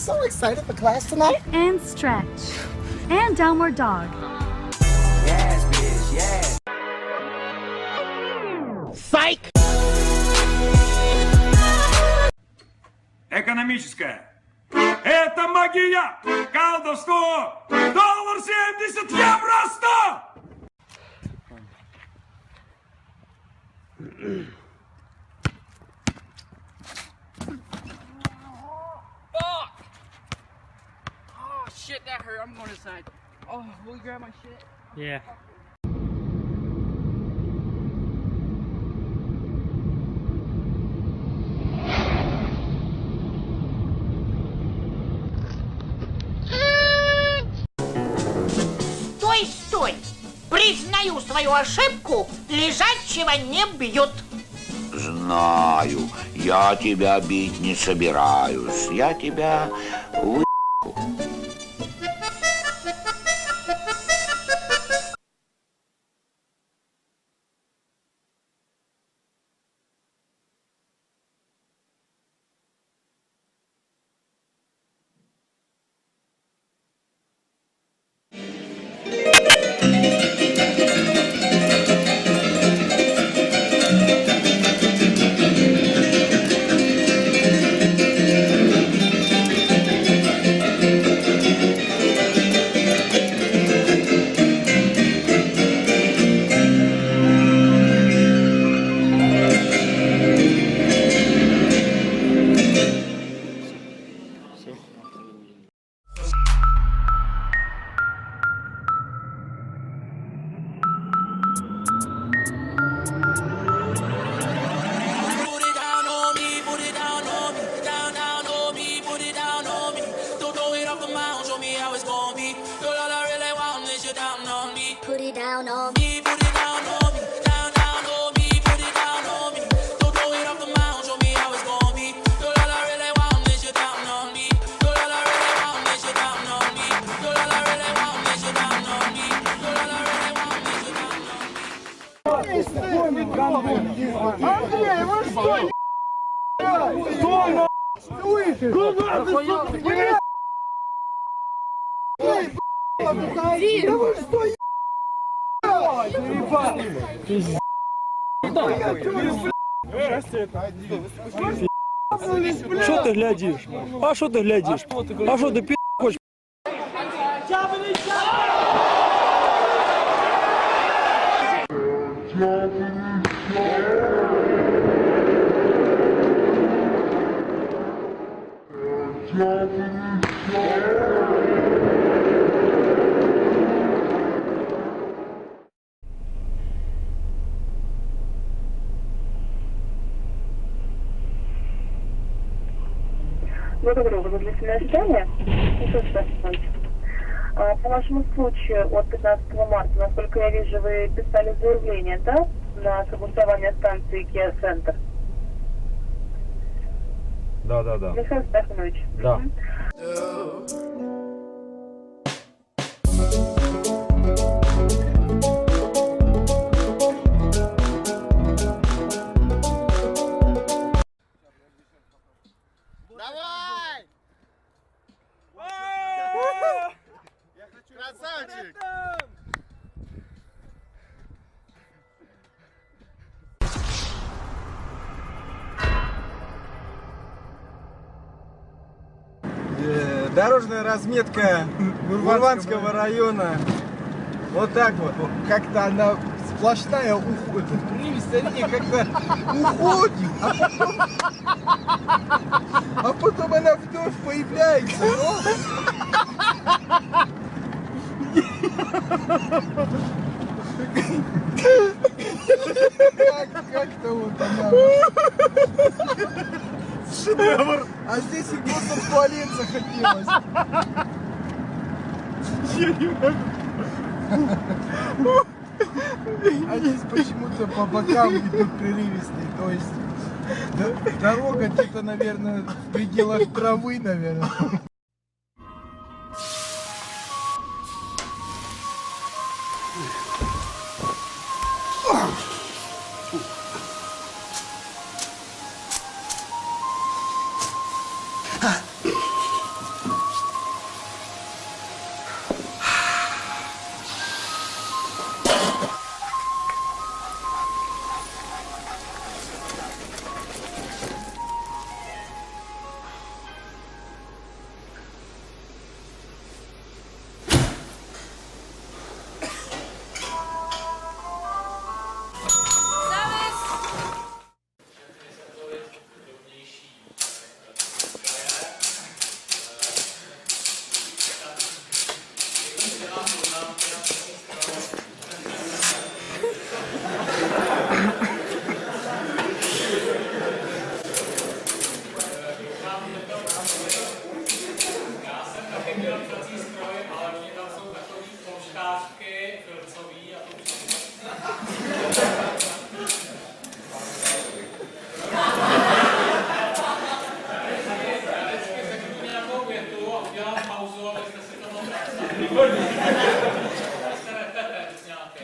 so excited for class tonight. And stretch. And downward dog. Yes, bitch, yes. Psych! Экономическая. Это магия! Колдовство! $1.70 евро 100! Fuck! Oh shit, that hurt. I'm going inside. Oh, will you grab my shit? Yeah. Стой, стой! Признаю свою ошибку, лежачего не бьют. Знаю, я тебя бить не собираюсь. Я тебя Put it down on me. Що ти глядиш? А що ти глядиш? А що ти пі*** хочеш? Благодарю вас за длительное ожидание. По вашему случаю от 15 марта, насколько я вижу, вы писали заявление, да, на согласование станции Kia Center? Да. Михаил Стефанович. Да. Мгм. Давай! Красавчик! Дорожная разметка Мурманского района. Вот так вот. Как-то она сплошная уходит. Привязь линия как-то уходит. А потом она вновь появляется. Как-то вот она. Шедевр. А здесь и просто в туалет захотелось. Я не могу. А здесь почему-то по бокам идут прерывистые. То есть дорога где-то, наверное, в пределах травы, наверное.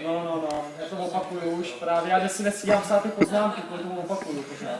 No, já to opakuju už právě, já si nestíhám psát ty poznámky, kvůli tomu opakuju pořád.